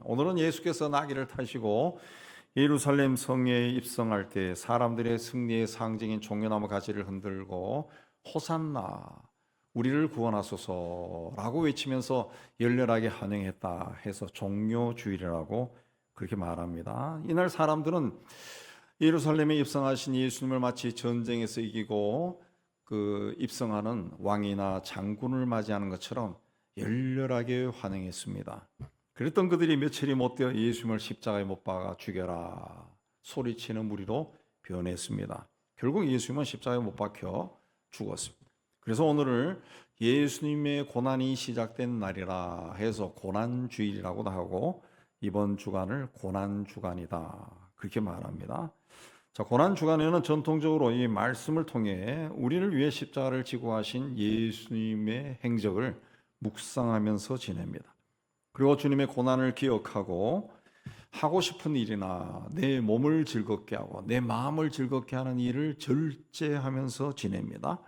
오늘은 예수께서 나귀를 타시고 예루살렘 성에 입성할 때 사람들의 승리의 상징인 종려나무 가지를 흔들고 호산나 우리를 구원하소서라고 외치면서 열렬하게 환영했다 해서 종료주일이라고 그렇게 말합니다. 이날 사람들은 예루살렘에 입성하신 예수님을 마치 전쟁에서 이기고 입성하는 왕이나 장군을 맞이하는 것처럼 열렬하게 환영했습니다. 그랬던 그들이 며칠이 못되어 예수님을 십자가에 못 박아 죽여라 소리치는 무리로 변했습니다. 결국 예수님은 십자가에 못 박혀 죽었습니다. 그래서 오늘을 예수님의 고난이 시작된 날이라 해서 고난주일이라고도 하고 이번 주간을 고난주간이다 그렇게 말합니다. 자, 고난주간에는 전통적으로 이 말씀을 통해 우리를 위해 십자가를 지고 가신 예수님의 행적을 묵상하면서 지냅니다. 그리고 주님의 고난을 기억하고 하고 싶은 일이나 내 몸을 즐겁게 하고 내 마음을 즐겁게 하는 일을 절제하면서 지냅니다.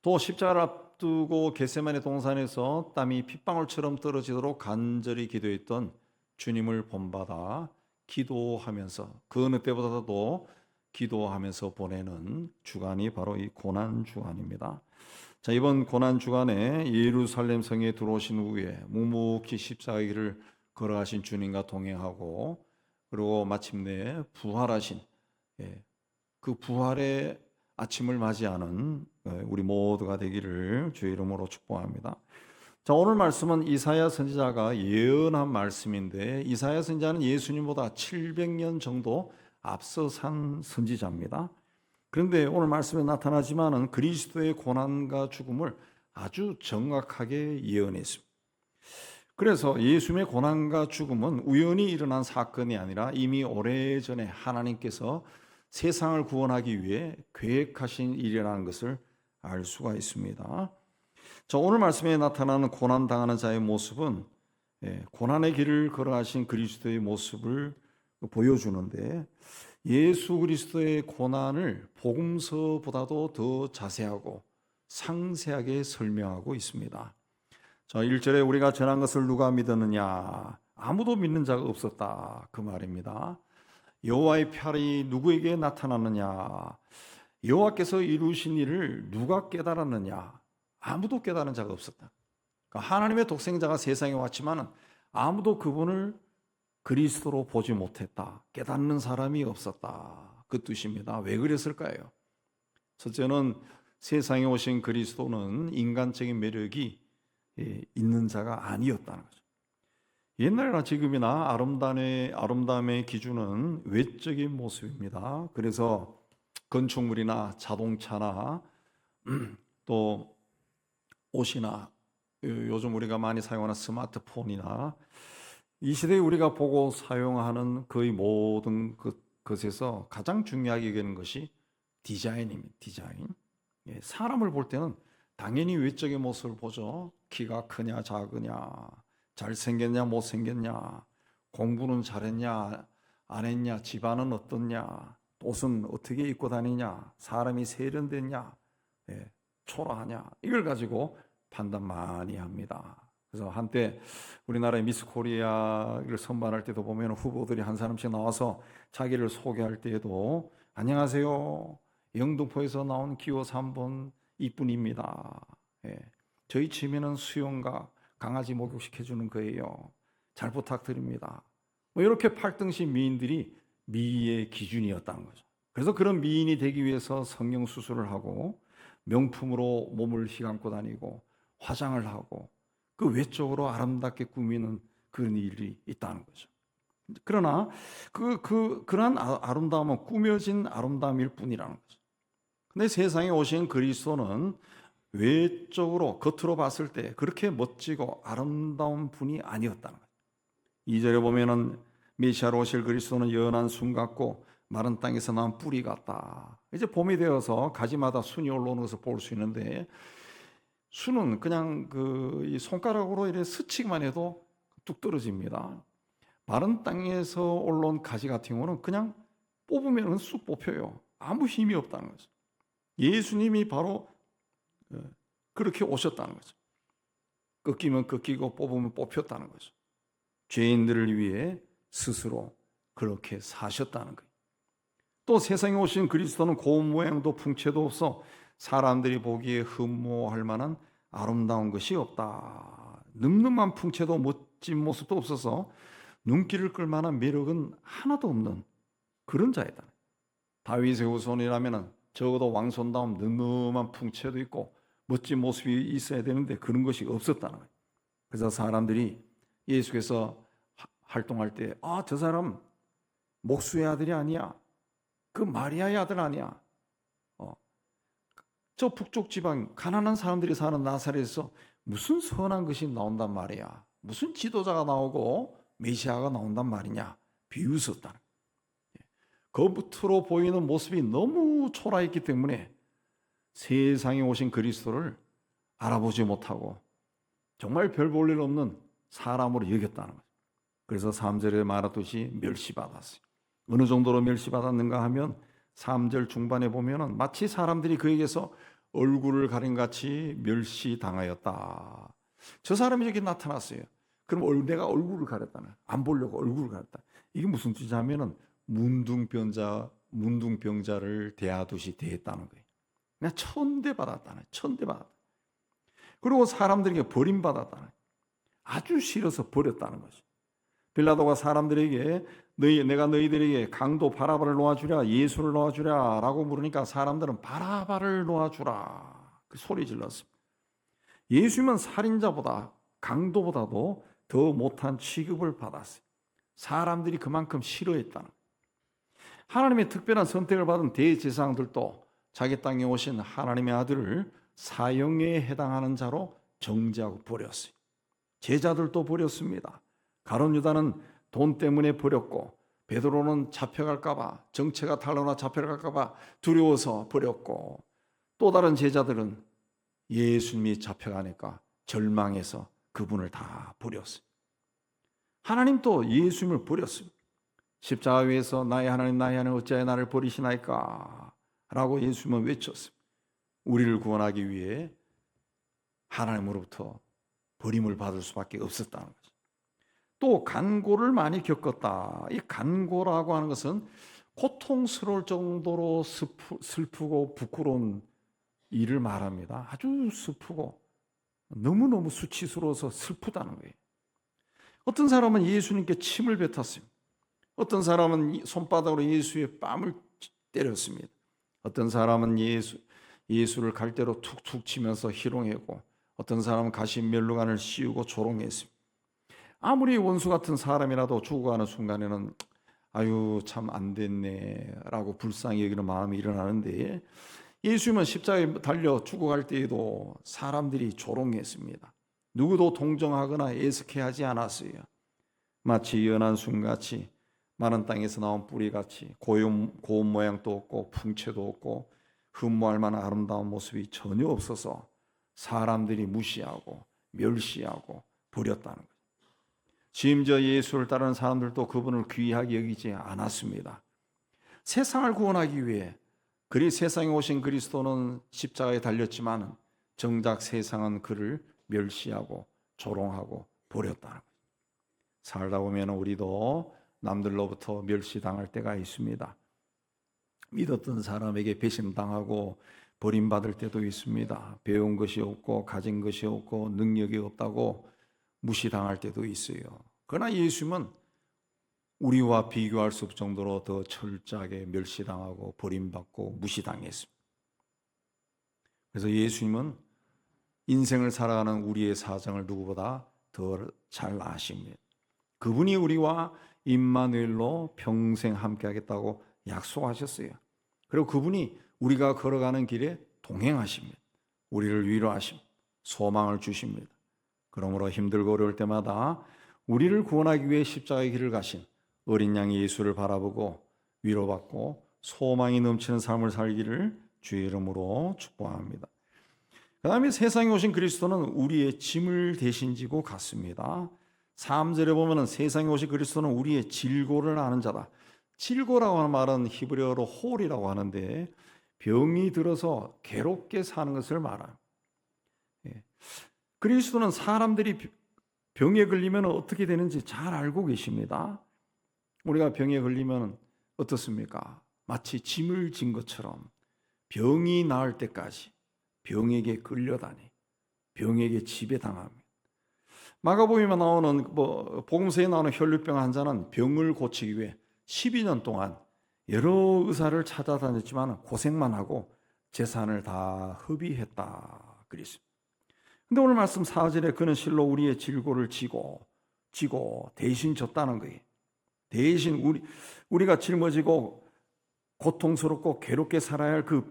또 십자가를 앞두고 겟세마네 동산에서 땀이 핏방울처럼 떨어지도록 간절히 기도했던 주님을 본받아 기도하면서 그 어느 때보다도 기도하면서 보내는 주간이 바로 이 고난주간입니다. 자, 이번 고난주간에 예루살렘 성에 들어오신 후에 묵묵히 십자가의 길을 걸어가신 주님과 동행하고 그리고 마침내 부활하신 그 부활의 아침을 맞이하는 우리 모두가 되기를 주의 이름으로 축복합니다. 자, 오늘 말씀은 이사야 선지자가 예언한 말씀인데 이사야 선지자는 예수님보다 700년 정도 앞서 산 선지자입니다. 그런데 오늘 말씀에 나타나지만은 그리스도의 고난과 죽음을 아주 정확하게 예언했습니다. 그래서 예수님의 고난과 죽음은 우연히 일어난 사건이 아니라 이미 오래전에 하나님께서 세상을 구원하기 위해 계획하신 일이라는 것을 알 수가 있습니다. 자, 오늘 말씀에 나타나는 고난당하는 자의 모습은 고난의 길을 걸어가신 그리스도의 모습을 보여주는데 예수 그리스도의 고난을 복음서보다도 더 자세하고 상세하게 설명하고 있습니다. 자, 1절에 우리가 전한 것을 누가 믿었느냐? 아무도 믿는 자가 없었다. 그 말입니다. 여호와의 팔이 누구에게 나타났느냐? 여호와께서 이루신 일을 누가 깨달았느냐? 아무도 깨달은 자가 없었다. 그러니까 하나님의 독생자가 세상에 왔지만 아무도 그분을 그리스도로 보지 못했다. 깨닫는 사람이 없었다. 그 뜻입니다. 왜 그랬을까요? 첫째는 세상에 오신 그리스도는 인간적인 매력이 있는 자가 아니었다는 거죠. 옛날이나 지금이나 아름다움의 기준은 외적인 모습입니다. 그래서 건축물이나 자동차나 또 옷이나 요즘 우리가 많이 사용하는 스마트폰이나 이 시대에 우리가 보고 사용하는 거의 모든 것에서 가장 중요하게 여기는 것이 디자인입니다. 디자인. 사람을 볼 때는 당연히 외적인 모습을 보죠. 키가 크냐 작으냐, 잘생겼냐 못생겼냐, 공부는 잘했냐 안 했냐, 집안은 어떻냐, 옷은 어떻게 입고 다니냐, 사람이 세련됐냐, 초라하냐, 이걸 가지고 판단 많이 합니다. 그래서 한때 우리나라의 미스 코리아를 선발할 때도 보면 후보들이 한 사람씩 나와서 자기를 소개할 때에도 안녕하세요, 영등포에서 나온 기호 3번 이쁜입니다. 저희 취미는 수영과 강아지 목욕시켜주는 거예요. 잘 부탁드립니다. 뭐 이렇게 팔등신 미인들이 미의 기준이었다는 거죠. 그래서 그런 미인이 되기 위해서 성형수술을 하고 명품으로 몸을 휘감고 다니고 화장을 하고 그 외적으로 아름답게 꾸미는 그런 일이 있다는 거죠. 그러나 그러한 아름다움은 꾸며진 아름다움일 뿐이라는 거죠. 근데 세상에 오신 그리스도는 외적으로 겉으로 봤을 때 그렇게 멋지고 아름다운 분이 아니었다는 거죠. 2절에 보면은 메시아로 오실 그리스도는 연한 순 같고 마른 땅에서 난 뿌리 같다. 이제 봄이 되어서 가지마다 순이 올라오는 것을 볼 수 있는데 순은 그냥 이 손가락으로 이렇게 스치기만 해도 뚝 떨어집니다. 마른 땅에서 올라온 가지 같은 경우는 그냥 뽑으면 쑥 뽑혀요. 아무 힘이 없다는 거죠. 예수님이 바로 그렇게 오셨다는 거죠. 꺾이면 꺾이고 뽑으면 뽑혔다는 거죠. 죄인들을 위해 스스로 그렇게 사셨다는 거예요. 또 세상에 오신 그리스도는 고운 모양도 풍채도 없어 사람들이 보기에 흠모할 만한 아름다운 것이 없다. 늠름한 풍채도 멋진 모습도 없어서 눈길을 끌 만한 매력은 하나도 없는 그런 자이다. 다윗의 후손이라면 적어도 왕손다운 늠름한 풍채도 있고 멋진 모습이 있어야 되는데 그런 것이 없었다는 거예요. 그래서 사람들이 예수께서 활동할 때 저 사람 목수의 아들이 아니야. 그 마리아의 아들 아니야. 저 북쪽 지방 가난한 사람들이 사는 나사렛에서 무슨 선한 것이 나온단 말이야. 무슨 지도자가 나오고 메시아가 나온단 말이냐. 비웃었다는 거예요. 겉으로 보이는 모습이 너무 초라했기 때문에 세상에 오신 그리스도를 알아보지 못하고 정말 별 볼 일 없는 사람으로 여겼다는 거죠. 그래서 3절에 말했듯이 멸시받았어요. 어느 정도로 멸시받았는가 하면 3절 중반에 보면은 마치 사람들이 그에게서 얼굴을 가린 같이 멸시당하였다. 저 사람이 여기 나타났어요. 그럼 내가 얼굴을 가렸다는, 안 보려고 얼굴을 가렸다. 이게 무슨 뜻이냐 하면은 문둥병자를 대하듯이 대했다는 거예요. 그냥 천대받았다는, 천대받았다. 그리고 사람들에게 버림받았다는, 아주 싫어서 버렸다는 거죠. 빌라도가 사람들에게 내가 너희들에게 강도 바라바를 놓아주랴 예수를 놓아주랴 라고 물으니까 사람들은 바라바를 놓아주라 그 소리 질렀습니다. 예수님은 살인자보다 강도보다도 더 못한 취급을 받았어요. 사람들이 그만큼 싫어했다는. 하나님의 특별한 선택을 받은 대제사장들도 자기 땅에 오신 하나님의 아들을 사형에 해당하는 자로 정죄하고 버렸어요. 제자들도 버렸습니다. 가룟 유다는 돈 때문에 버렸고 베드로는 잡혀갈까 봐, 정체가 탈로나 잡혀갈까 봐 두려워서 버렸고, 또 다른 제자들은 예수님이 잡혀가니까 절망해서 그분을 다 버렸어요. 하나님도 예수님을 버렸습니다. 십자가 위에서 나의 하나님 어찌하여 나를 버리시나이까 라고 예수님은 외쳤습니다. 우리를 구원하기 위해 하나님으로부터 버림을 받을 수밖에 없었다는 거죠. 또 간고를 많이 겪었다. 이 간고라고 하는 것은 고통스러울 정도로 슬프고 부끄러운 일을 말합니다. 아주 슬프고 너무너무 수치스러워서 슬프다는 거예요. 어떤 사람은 예수님께 침을 뱉었습니다. 어떤 사람은 손바닥으로 예수의 뺨을 때렸습니다. 어떤 사람은 예수를 갈대로 툭툭 치면서 희롱했고, 어떤 사람은 가시 멸루관을 씌우고 조롱했습니다. 아무리 원수 같은 사람이라도 죽어가는 순간에는 아유 참 안 됐네 라고 불쌍히 여기는 마음이 일어나는데, 예수님은 십자가에 달려 죽어갈 때에도 사람들이 조롱했습니다. 누구도 동정하거나 애석해하지 않았어요. 마치 연한 순같이 마른 땅에서 나온 뿌리같이 고운 모양도 없고 풍채도 없고 흠모할 만한 아름다운 모습이 전혀 없어서 사람들이 무시하고 멸시하고 버렸다는 거예요. 심지어 예수를 따르는 사람들도 그분을 귀하게 여기지 않았습니다. 세상을 구원하기 위해 세상에 오신 그리스도는 십자가에 달렸지만 정작 세상은 그를 멸시하고 조롱하고 버렸다는 거예요. 살다 보면 우리도 남들로부터 멸시당할 때가 있습니다. 믿었던 사람에게 배신당하고 버림받을 때도 있습니다. 배운 것이 없고 가진 것이 없고 능력이 없다고 무시당할 때도 있어요. 그러나 예수님은 우리와 비교할 수 없을 정도로 더 철저하게 멸시당하고 버림받고 무시당했습니다. 그래서 예수님은 인생을 살아가는 우리의 사정을 누구보다 더 잘 아십니다. 그분이 우리와 임마누엘로 평생 함께 하겠다고 약속하셨어요. 그리고 그분이 우리가 걸어가는 길에 동행하십니다. 우리를 위로하십니다. 소망을 주십니다. 그러므로 힘들고 어려울 때마다 우리를 구원하기 위해 십자가의 길을 가신 어린 양 예수를 바라보고 위로받고 소망이 넘치는 삶을 살기를 주의 이름으로 축복합니다. 그 다음에 세상에 오신 그리스도는 우리의 짐을 대신 지고 갔습니다. 3절에 보면 세상에 오신 그리스도는 우리의 질고를 아는 자다. 질고라고 하는 말은 히브리어로 홀이라고 하는데 병이 들어서 괴롭게 사는 것을 말합니다. 그리스도는 사람들이 병에 걸리면 어떻게 되는지 잘 알고 계십니다. 우리가 병에 걸리면 어떻습니까? 마치 짐을 진 것처럼 병이 나을 때까지 병에게 끌려다니, 병에게 지배당합니다. 마가복음에 나오는 복음서에 나오는 혈류병 환자는 병을 고치기 위해 12년 동안 여러 의사를 찾아다녔지만 고생만 하고 재산을 다 허비했다 그랬습니다. 근데 오늘 말씀 4절에 그는 실로 우리의 질고를 지고 대신 졌다는 거예요. 대신 우리가 짊어지고 고통스럽고 괴롭게 살아야 할 그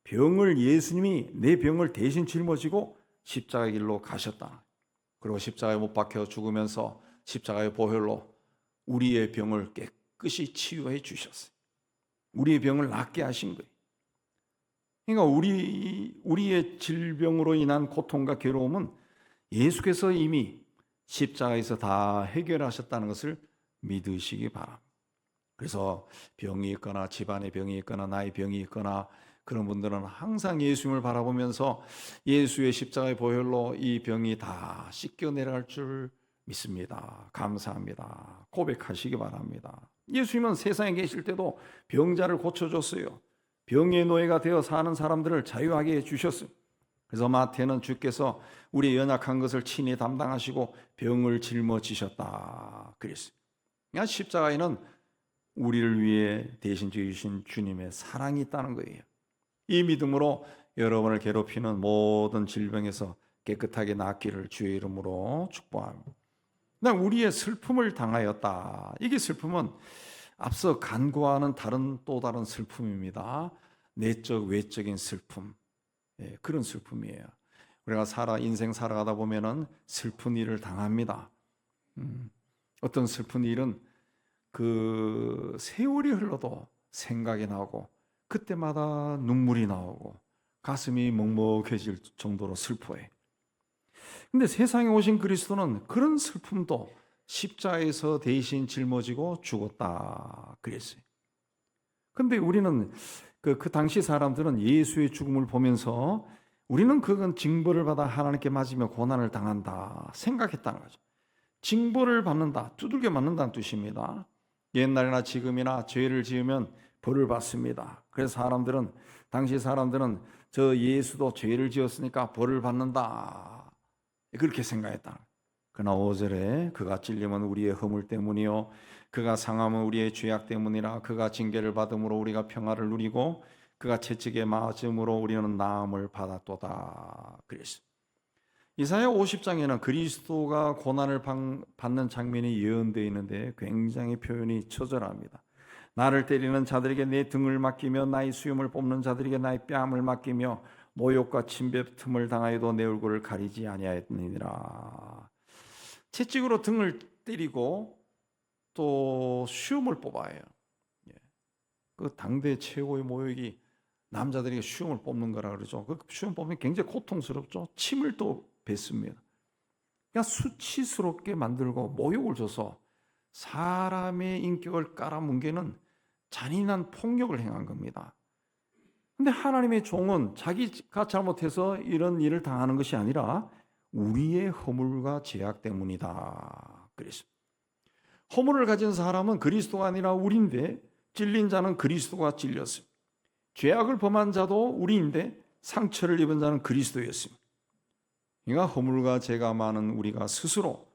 병을 예수님이 내 병을 대신 짊어지고 십자가의 길로 가셨다. 그리고 십자가에 못 박혀 죽으면서 십자가의 보혈로 우리의 병을 깨끗이 치유해 주셨어요. 우리의 병을 낫게 하신 거예요. 그러니까 우리의 질병으로 인한 고통과 괴로움은 예수께서 이미 십자가에서 다 해결하셨다는 것을 믿으시기 바랍니다. 그래서 병이 있거나 집안에 병이 있거나 나의 병이 있거나 그런 분들은 항상 예수님을 바라보면서 예수의 십자가의 보혈로 이 병이 다 씻겨 내려갈 줄 믿습니다. 감사합니다. 고백하시기 바랍니다. 예수님은 세상에 계실 때도 병자를 고쳐줬어요. 병의 노예가 되어 사는 사람들을 자유하게 해주셨어요. 그래서 마태는 주께서 우리의 연약한 것을 친히 담당하시고 병을 짊어지셨다 그랬어요. 그러니까 십자가에는 우리를 위해 대신 지으신 주님의 사랑이 있다는 거예요. 이 믿음으로 여러분을 괴롭히는 모든 질병에서 깨끗하게 낫기를 주의 이름으로 축복합니다. 우리의 슬픔을 당하였다. 이게 슬픔은 앞서 간구하는 또 다른 슬픔입니다. 내적 외적인 슬픔, 그런 슬픔이에요. 우리가 인생 살아가다 보면은 슬픈 일을 당합니다. 어떤 슬픈 일은 그 세월이 흘러도 생각이 나고 그때마다 눈물이 나오고 가슴이 먹먹해질 정도로 슬퍼해. 근데 세상에 오신 그리스도는 그런 슬픔도 십자가에서 대신 짊어지고 죽었다 그랬어요. 근데 우리는 그 당시 사람들은 예수의 죽음을 보면서 우리는 그건 징벌을 받아 하나님께 맞으며 고난을 당한다 생각했다는 거죠. 징벌을 받는다, 두들겨 맞는다는 뜻입니다. 옛날이나 지금이나 죄를 지으면 벌을 받습니다. 그래서 당시 사람들은 저 예수도 죄를 지었으니까 벌을 받는다 그렇게 생각했다. 그러나 5절에 그가 찔림은 우리의 허물 때문이요 그가 상함은 우리의 죄악 때문이라. 그가 징계를 받음으로 우리가 평화를 누리고 그가 채찍에 맞음으로 우리는 나음을 받았도다 그랬습니다. 이사야 50장에는 그리스도가 고난을 받는 장면이 예언되어 있는데 굉장히 표현이 처절합니다. 나를 때리는 자들에게 내 등을 맡기며 나의 수염을 뽑는 자들에게 나의 뺨을 맡기며 모욕과 침뱉 틈을 당하여도 내 얼굴을 가리지 아니하였느니라. 채찍으로 등을 때리고 또 수염을 뽑아요. 그 당대 최고의 모욕이 남자들에게 수염을 뽑는 거라 그러죠. 그 수염 뽑으면 굉장히 고통스럽죠. 침을 또 뱉습니다. 그냥 수치스럽게 만들고 모욕을 줘서 사람의 인격을 깔아뭉개는 잔인한 폭력을 행한 겁니다. 근데 하나님의 종은 자기가 잘못해서 이런 일을 당하는 것이 아니라 우리의 허물과 죄악 때문이다 그랬습니다. 허물을 가진 사람은 그리스도가 아니라 우리인데 찔린 자는 그리스도가 찔렸습니다. 죄악을 범한 자도 우리인데 상처를 입은 자는 그리스도였습니다. 그러니까 허물과 죄가 많은 우리가 스스로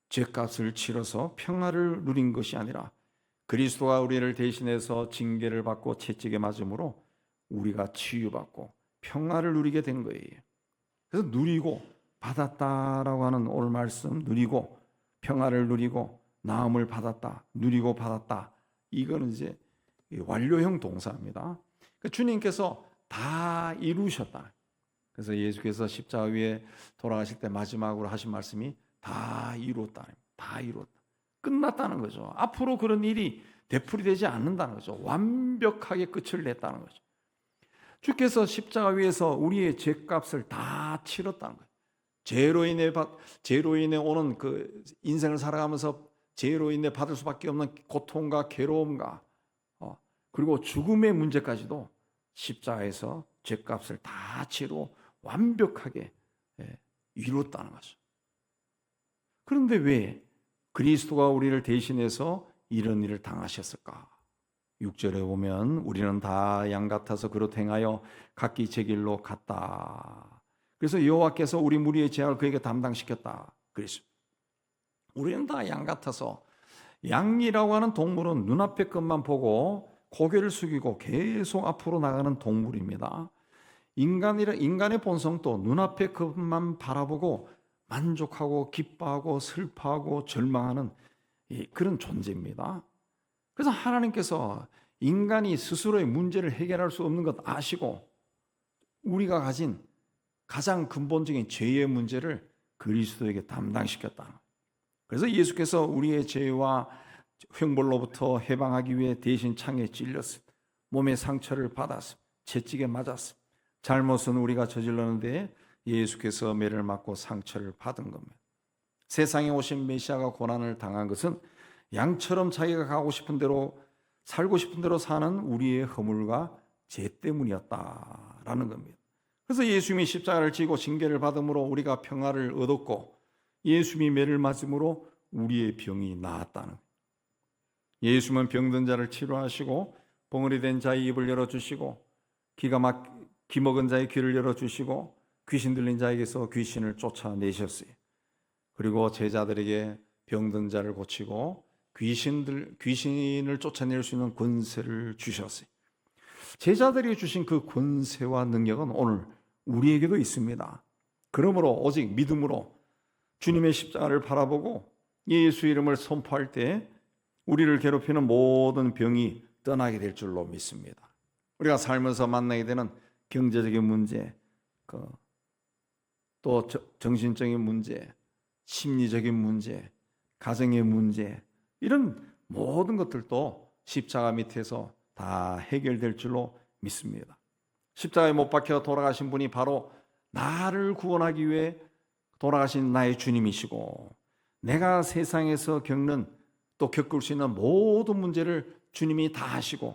죄값을 치러서 평화를 누린 것이 아니라 그리스도가 우리를 대신해서 징계를 받고 채찍에 맞음으로 우리가 치유받고 평화를 누리게 된 거예요. 그래서 누리고 받았다라고 하는 오늘 말씀, 누리고 평화를 누리고 나음을 받았다, 누리고 받았다. 이거는 이제 완료형 동사입니다. 그러니까 주님께서 다 이루셨다. 그래서 예수께서 십자가 위에 돌아가실 때 마지막으로 하신 말씀이 다 이루었다. 다 이루었다. 끝났다는 거죠. 앞으로 그런 일이 되풀이되지 않는다는 거죠. 완벽하게 끝을 냈다는 거죠. 주께서 십자가 위에서 우리의 죄값을 다 치렀다는 거예요. 죄로 인해 오는 그 인생을 살아가면서 죄로 인해 받을 수밖에 없는 고통과 괴로움과 그리고 죽음의 문제까지도 십자가에서 죄값을 다 치르고 완벽하게 이루었다는 거죠. 그런데 왜 그리스도가 우리를 대신해서 이런 일을 당하셨을까? 6절에 보면 우리는 다 양 같아서 그릇 행하여 각기 제 길로 갔다. 그래서 여호와께서 우리 무리의 죄악을 그에게 담당시켰다. 그랬습니다. 우리는 다 양 같아서, 양이라고 하는 동물은 눈앞의 것만 보고 고개를 숙이고 계속 앞으로 나가는 동물입니다. 인간의 본성도 눈앞의 것만 바라보고 만족하고 기뻐하고 슬퍼하고 절망하는 그런 존재입니다. 그래서 하나님께서 인간이 스스로의 문제를 해결할 수 없는 것 아시고 우리가 가진 가장 근본적인 죄의 문제를 그리스도에게 담당시켰다. 그래서 예수께서 우리의 죄와 형벌로부터 해방하기 위해 대신 창에 찔렸음, 몸에 상처를 받았음, 채찍에 맞았음. 잘못은 우리가 저질렀는데 예수께서 매를 맞고 상처를 받은 겁니다. 세상에 오신 메시아가 고난을 당한 것은 양처럼 자기가 가고 싶은 대로 살고 싶은 대로 사는 우리의 허물과 죄 때문이었다라는 겁니다. 그래서 예수님이 십자가를 지고 징계를 받음으로 우리가 평화를 얻었고 예수님이 매를 맞음으로 우리의 병이 나았다는 거예요. 예수님은 병든 자를 치료하시고 봉어리 된 자의 입을 열어주시고 기 먹은 자의 귀를 열어주시고 귀신 들린 자에게서 귀신을 쫓아내셨어요. 그리고 제자들에게 병든 자를 고치고 귀신을 쫓아낼 수 있는 권세를 주셨어요. 제자들이 주신 그 권세와 능력은 오늘 우리에게도 있습니다. 그러므로 오직 믿음으로 주님의 십자가를 바라보고 예수 이름을 선포할 때 우리를 괴롭히는 모든 병이 떠나게 될 줄로 믿습니다. 우리가 살면서 만나게 되는 경제적인 문제, 또 정신적인 문제, 심리적인 문제, 가정의 문제, 이런 모든 것들도 십자가 밑에서 다 해결될 줄로 믿습니다. 십자가에 못 박혀 돌아가신 분이 바로 나를 구원하기 위해 돌아가신 나의 주님이시고 내가 세상에서 겪을 수 있는 모든 문제를 주님이 다 하시고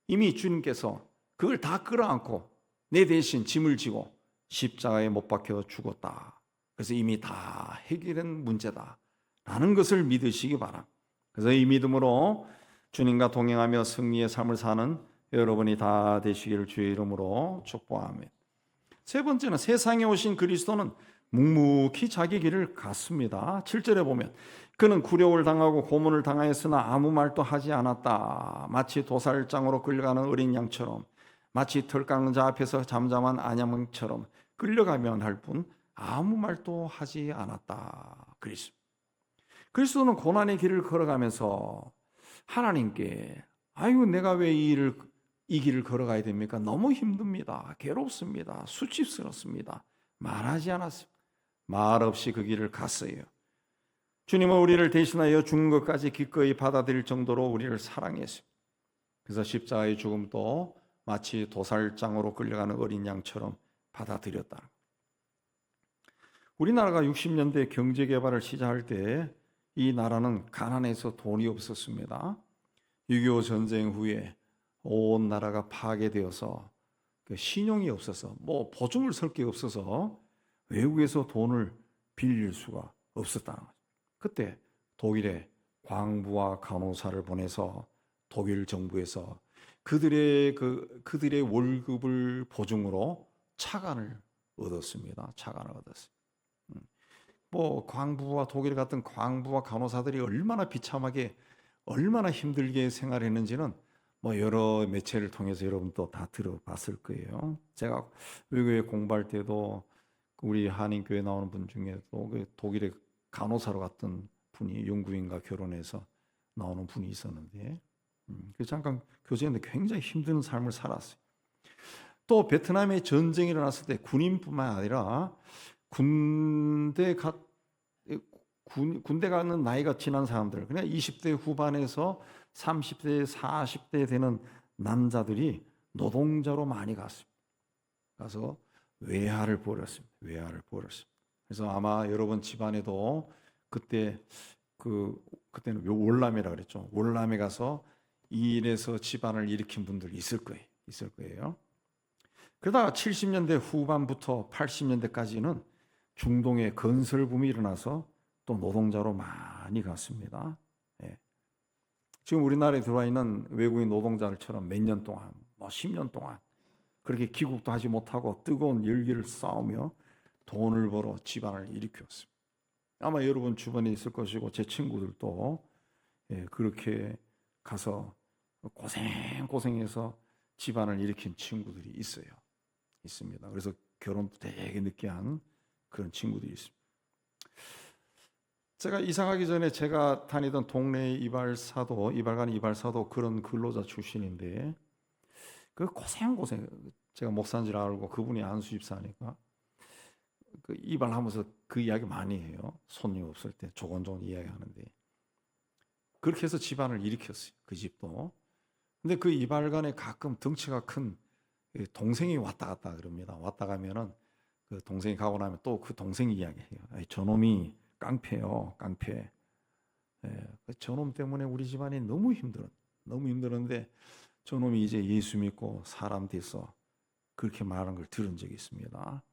이미 주님께서 그걸 다 끌어안고 내 대신 짐을 지고 십자가에 못 박혀 죽었다. 그래서 이미 다 해결된 문제다 라는 것을 믿으시기 바랍니다. 그래서 이 믿음으로 주님과 동행하며 승리의 삶을 사는 여러분이 다 되시기를 주의 이름으로 축복합니다. 세 번째는 세상에 오신 그리스도는 묵묵히 자기 길을 갔습니다. 7절에 보면 그는 굴욕을 당하고 고문을 당하였으나 아무 말도 하지 않았다. 마치 도살장으로 끌려가는 어린 양처럼, 마치 털깎는 자 앞에서 잠잠한 아냐물처럼 끌려가면 할 뿐 아무 말도 하지 않았다. 그리스도는 고난의 길을 걸어가면서 하나님께 내가 왜 이 길을 걸어가야 됩니까? 너무 힘듭니다. 괴롭습니다. 수치스럽습니다. 말하지 않았습니다. 말 없이 그 길을 갔어요. 주님은 우리를 대신하여 죽는 것까지 기꺼이 받아들일 정도로 우리를 사랑했어요. 그래서 십자가의 죽음도 마치 도살장으로 끌려가는 어린 양처럼 받아들였다. 우리나라가 60년대 경제개발을 시작할 때 이 나라는 가난해서 돈이 없었습니다. 6.25 전쟁 후에 온 나라가 파괴되어서 신용이 없어서 보증을 설 게 없어서 외국에서 돈을 빌릴 수가 없었다는 거죠. 그때 독일에 광부와 간호사를 보내서 독일 정부에서 그들의 월급을 보증으로 차관을 얻었습니다. 광부와 독일 같은 광부와 간호사들이 얼마나 비참하게 얼마나 힘들게 생활했는지는 여러 매체를 통해서 여러분도 다 들어봤을 거예요. 제가 외국에 공부할 때도 우리 한인교회 나오는 분 중에도 독일의 간호사로 갔던 분이 영국인과 결혼해서 나오는 분이 있었는데 잠깐 교제했는데 굉장히 힘든 삶을 살았어요. 또 베트남에 전쟁이 일어났을 때 군인뿐만 아니라 군대 가는 나이가 지난 사람들, 그냥 20대 후반에서 30대, 40대 되는 남자들이 노동자로 많이 갔습니다. 가서 외화를 벌었습니다. 그래서 아마 여러분 집안에도 그때는 월남이라고 그랬죠. 월남에 가서 일해서 집안을 일으킨 분들 있을 거예요. 그러다가 70년대 후반부터 80년대까지는 중동에 건설 붐이 일어나서 또 노동자로 많이 갔습니다. 예. 지금 우리나라에 들어와 있는 외국인 노동자들처럼 몇 년 동안, 뭐 10년 동안 그렇게 귀국도 하지 못하고 뜨거운 열기를 쌓으며 돈을 벌어 집안을 일으켰습니다. 아마 여러분 주변에 있을 것이고 제 친구들도 그렇게 가서 고생해서 집안을 일으킨 친구들이 있습니다. 그래서 결혼도 되게 늦게 한 그런 친구들이 있습니다. 제가 이사 가기 전에 제가 다니던 동네 이발관 이발사도 그런 근로자 출신인데 그 고생 제가 목사인 줄 알고 그분이 안수집사니까 그 이발하면서 그 이야기 많이 해요. 손님 없을 때 조곤조곤 이야기하는데 그렇게 해서 집안을 일으켰어요. 그 집도. 근데 그 이발관에 가끔 덩치가 큰 동생이 왔다 갔다 그럽니다. 왔다 가면은 그 동생이 가고 나면 또 그 동생이 이야기해요. 저놈이 깡패요, 깡패. 저놈 때문에 우리 집안이 너무 힘들었는데 저놈이 이제 예수 믿고 사람 돼서 그렇게 말하는 걸 들은 적이 있습니다.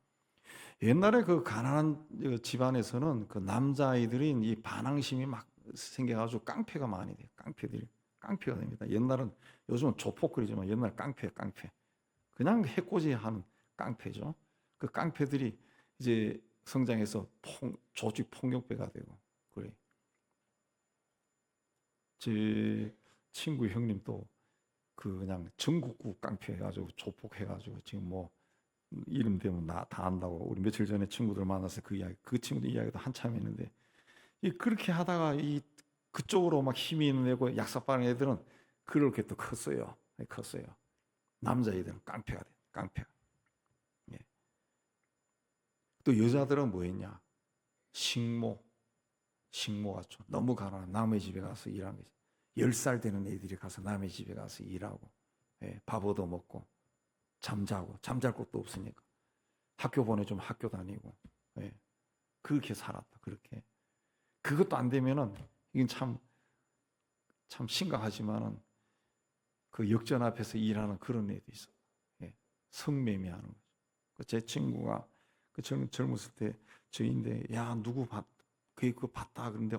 옛날에 그 가난한 집안에서는 그 남자아이들이 이 반항심이 막 생겨가지고 깡패가 많이 돼요. 깡패가 됩니다. 옛날은 요즘은 조폭거리지만 옛날 깡패. 그냥 해코지하는 깡패죠. 그 깡패들이 이제 성장해서 조직 폭력배가 되고 그래. 제 친구 형님도 그냥 전국구 깡패 해가지고 조폭해가지고 지금 뭐 이름 대면 다 안다고 우리 며칠 전에 친구들 만나서 그 친구들 이야기도 한참 했는데 그렇게 하다가 그쪽으로 막 힘이 있는 애고 약삭빠른 애들은 그렇게 또 컸어요. 남자애들은 깡패가 돼. 깡패. 예. 또 여자들은 뭐 했냐? 식모 같죠. 너무 가난한 남의 집에 가서 일하는 거지. 10살 되는 애들이 가서 남의 집에 가서 일하고 밥 얻어 먹고 잠자고 잠잘 곳도 없으니까 학교 보내주면 학교 다니고 그렇게 살았다. 그렇게 그것도 안 되면은 이건 참 심각하지만은 그 역전 앞에서 일하는 그런 애도 있어. 성매매하는 거죠. 제 친구가 그 젊었을 때 저인데 야 누구 그거 봤다 그런데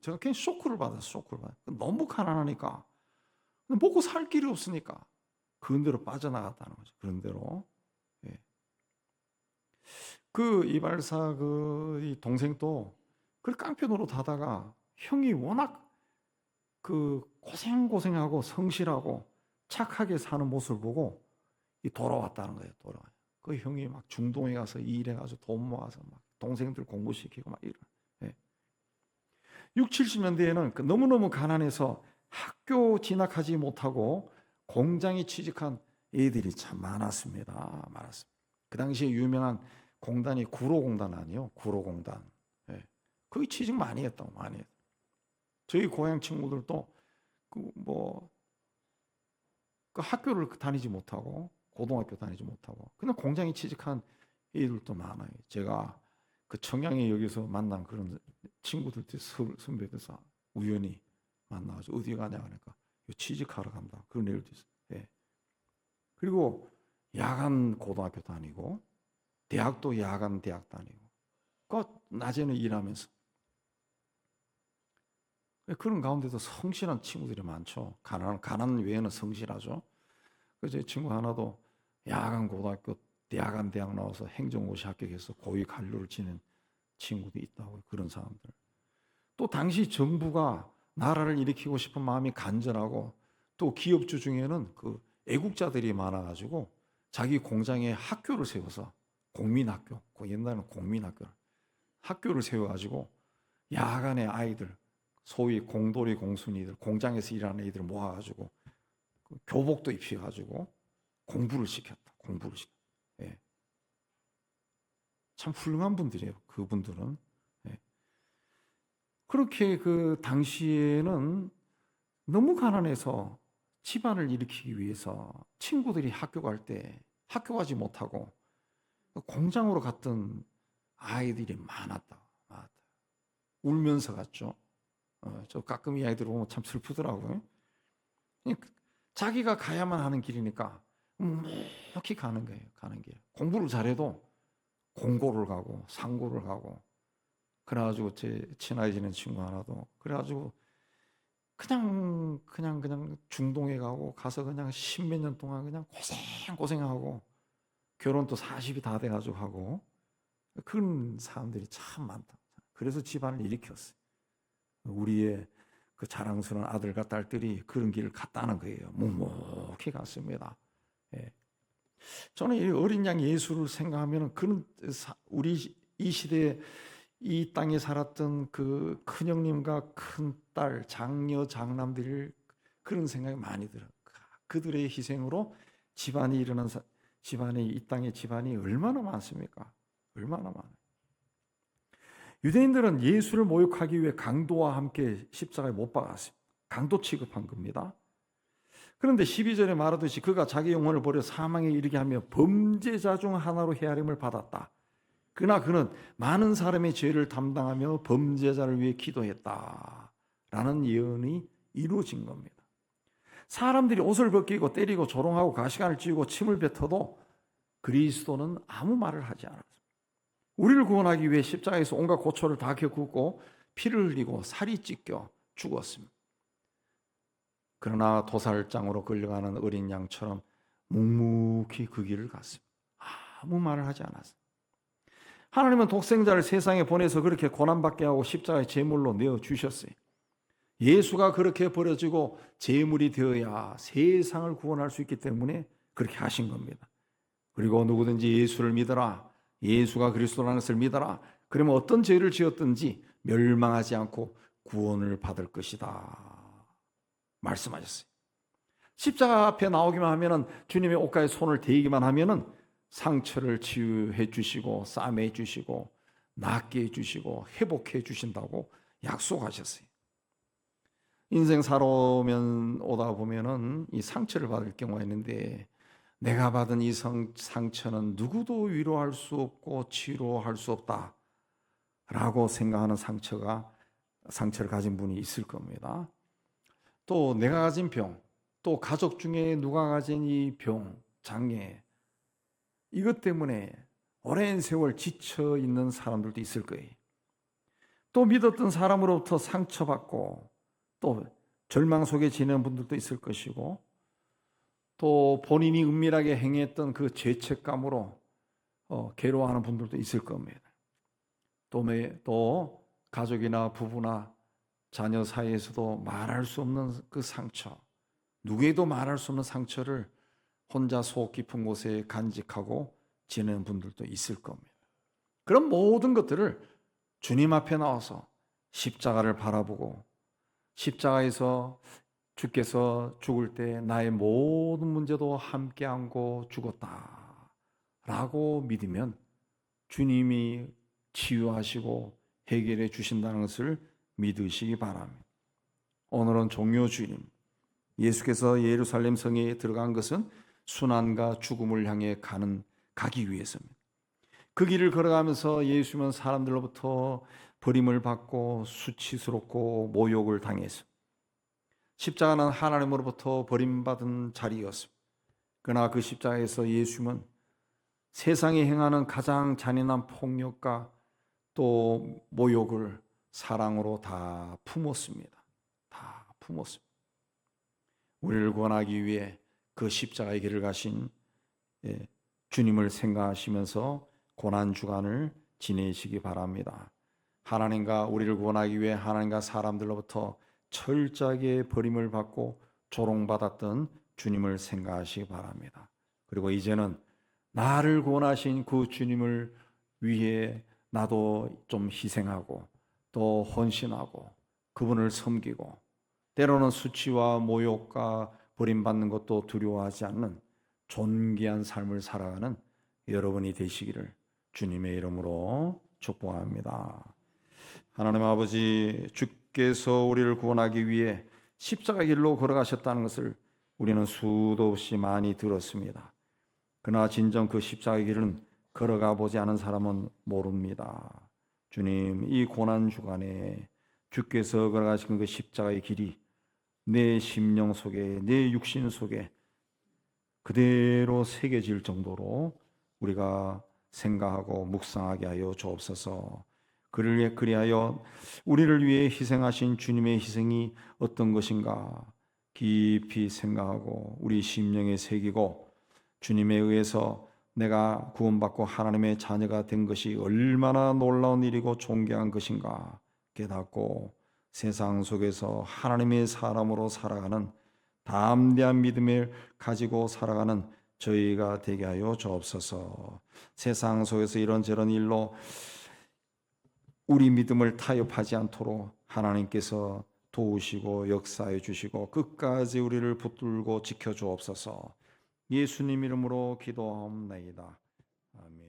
제가 그냥 쇼크를 받아. 너무 가난하니까 먹고 살 길이 없으니까 그런 대로 빠져나갔다는 거죠. 그런 대로. 그 이발사 이 동생도 그 깡패 노릇 하다가 형이 워낙 그 고생하고 성실하고 착하게 사는 모습을 보고 돌아왔다는 거예요. 그 형이 막 중동에 가서 일해가지고 돈 모아서 막 동생들 공부시키고 막 이런. 60, 70년대에는 너무너무 가난해서 학교 진학하지 못하고 공장에 취직한 애들이 참 많았습니다. 그 당시에 유명한 공단이 구로공단 아니요? 구로공단. 거기 취직 많이 했다고. 저희 고향 친구들도 그 학교를 다니지 못하고 고등학교 다니지 못하고 그냥 공장에 취직한 애들도 많아요. 제가 그 청양에 여기서 만난 그런 친구들 선배들서 우연히 만나가지고 어디 가냐 하니까 취직하러 간다. 그런 애들도 있어요. 그리고 야간 고등학교 다니고 대학도 야간 대학 다니고 그 낮에는 일하면서 그런 가운데도 성실한 친구들이 많죠. 가난 외에는 성실하죠. 그래서 제 친구 하나도 야간 고등학교, 야간 대학 나와서 행정고시 합격해서 고위 관료를 지낸 친구도 있다고. 그런 사람들. 또 당시 정부가 나라를 일으키고 싶은 마음이 간절하고 또 기업주 중에는 그 애국자들이 많아가지고 자기 공장에 학교를 세워서 공민학교, 옛날에는 학교를 세워가지고 야간에 아이들 소위 공돌이 공순이들 공장에서 일하는 애들 모아가지고 교복도 입혀가지고 공부를 시켰다. 참 훌륭한 분들이에요. 그분들은. 그렇게 그 당시에는 너무 가난해서 집안을 일으키기 위해서 친구들이 학교 갈 때 학교 가지 못하고 공장으로 갔던 아이들이 많았다. 울면서 갔죠. 저 가끔 이 아이들 보면 참 슬프더라고요. 자기가 가야만 하는 길이니까 이렇게 가는 거예요. 가는 길. 공부를 잘해도 공고를 가고 상고를 가고 그래가지고 제 친하게 지낸 친구 하나도 그래가지고 그냥 중동에 가서 그냥 십몇 년 동안 그냥 고생하고 결혼도 40이 다 돼가지고 하고 그런 사람들이 참 많다. 그래서 집안을 일으켰어요. 우리의 그 자랑스러운 아들과 딸들이 그런 길을 갔다는 거예요. 묵묵히 갔습니다. 예. 저는 이 어린 양 예수를 생각하면 그런 우리 이 시대에 이 땅에 살았던 그 큰형님과 큰딸, 장녀, 장남들 그런 생각이 많이 들어요. 그들의 희생으로 집안이 일어난 집안이 이 땅의 집안이 얼마나 많습니까? 얼마나 많아요. 유대인들은 예수를 모욕하기 위해 강도와 함께 십자가에 못 박았어요. 강도 취급한 겁니다. 그런데 12절에 말하듯이 그가 자기 영혼을 버려 사망에 이르게 하며 범죄자 중 하나로 헤아림을 받았다. 그러나 그는 많은 사람의 죄를 담당하며 범죄자를 위해 기도했다. 라는 예언이 이루어진 겁니다. 사람들이 옷을 벗기고 때리고 조롱하고 가시관을 찌우고 침을 뱉어도 그리스도는 아무 말을 하지 않았습니다. 우리를 구원하기 위해 십자가에서 온갖 고초를 다 겪고 피를 흘리고 살이 찢겨 죽었습니다. 그러나 도살장으로 끌려가는 어린 양처럼 묵묵히 그 길을 갔습니다. 아무 말을 하지 않았습니다. 하나님은 독생자를 세상에 보내서 그렇게 고난받게 하고 십자가의 제물로 내어주셨어요. 예수가 그렇게 버려지고 제물이 되어야 세상을 구원할 수 있기 때문에 그렇게 하신 겁니다. 그리고 누구든지 예수를 믿어라. 예수가 그리스도라는 것을 믿어라. 그러면 어떤 죄를 지었든지 멸망하지 않고 구원을 받을 것이다. 말씀하셨어요. 십자가 앞에 나오기만 하면은 주님의 옷가에 손을 대기만 하면은 상처를 치유해 주시고 싸매 주시고 낫게 해 주시고 회복해 주신다고 약속하셨어요. 인생 오다 보면은 이 상처를 받을 경우가 있는데 내가 받은 이 상처는 누구도 위로할 수 없고 치료할 수 없다라고 생각하는 상처를 가진 분이 있을 겁니다. 또 내가 가진 병, 또 가족 중에 누가 가진 이 병, 장애 이것 때문에 오랜 세월 지쳐 있는 사람들도 있을 거예요. 또 믿었던 사람으로부터 상처받고 또 절망 속에 지내는 분들도 있을 것이고 또 본인이 은밀하게 행했던 그 죄책감으로 괴로워하는 분들도 있을 겁니다. 또 가족이나 부부나 자녀 사이에서도 말할 수 없는 그 상처, 누구에도 말할 수 없는 상처를 혼자 속 깊은 곳에 간직하고 지내는 분들도 있을 겁니다. 그런 모든 것들을 주님 앞에 나와서 십자가를 바라보고 십자가에서 주께서 죽을 때 나의 모든 문제도 함께 안고 죽었다 라고 믿으면 주님이 치유하시고 해결해 주신다는 것을 믿으시기 바랍니다. 오늘은 종료 주일, 예수께서 예루살렘 성에 들어간 것은 순환과 죽음을 향해 가기 위해서입니다. 그 길을 걸어가면서 예수님은 사람들로부터 버림을 받고 수치스럽고 모욕을 당했습니다. 십자가는 하나님으로부터 버림받은 자리였습니다. 그러나 그 십자가에서 예수님은 세상에 행하는 가장 잔인한 폭력과 또 모욕을 사랑으로 다 품었습니다. 다 품었습니다. 우리를 구원하기 위해 그 십자가의 길을 가신 주님을 생각하시면서 고난주간을 지내시기 바랍니다. 하나님과 우리를 구원하기 위해 하나님과 사람들로부터 철저하게 버림을 받고 조롱받았던 주님을 생각하시기 바랍니다. 그리고 이제는 나를 구원하신 그 주님을 위해 나도 좀 희생하고 또 헌신하고 그분을 섬기고 때로는 수치와 모욕과 버림받는 것도 두려워하지 않는 존귀한 삶을 살아가는 여러분이 되시기를 주님의 이름으로 축복합니다. 하나님 아버지, 주께서 우리를 구원하기 위해 십자가 길로 걸어가셨다는 것을 우리는 수도 없이 많이 들었습니다. 그러나 진정 그 십자가 길은 걸어가 보지 않은 사람은 모릅니다. 주님, 이 고난 주간에 주께서 걸어가신 그 십자가의 길이 내 심령 속에, 내 육신 속에 그대로 새겨질 정도로 우리가 생각하고 묵상하게 하여 주옵소서. 그를 위해 그리하여 우리를 위해 희생하신 주님의 희생이 어떤 것인가 깊이 생각하고 우리 심령에 새기고 주님에 의해서 내가 구원받고 하나님의 자녀가 된 것이 얼마나 놀라운 일이고 존귀한 것인가 깨닫고 세상 속에서 하나님의 사람으로 살아가는 담대한 믿음을 가지고 살아가는 저희가 되게 하여 주옵소서. 세상 속에서 이런저런 일로 우리 믿음을 타협하지 않도록 하나님께서 도우시고 역사해 주시고 끝까지 우리를 붙들고 지켜 주옵소서. 예수님 이름으로 기도하옵나이다. 아멘.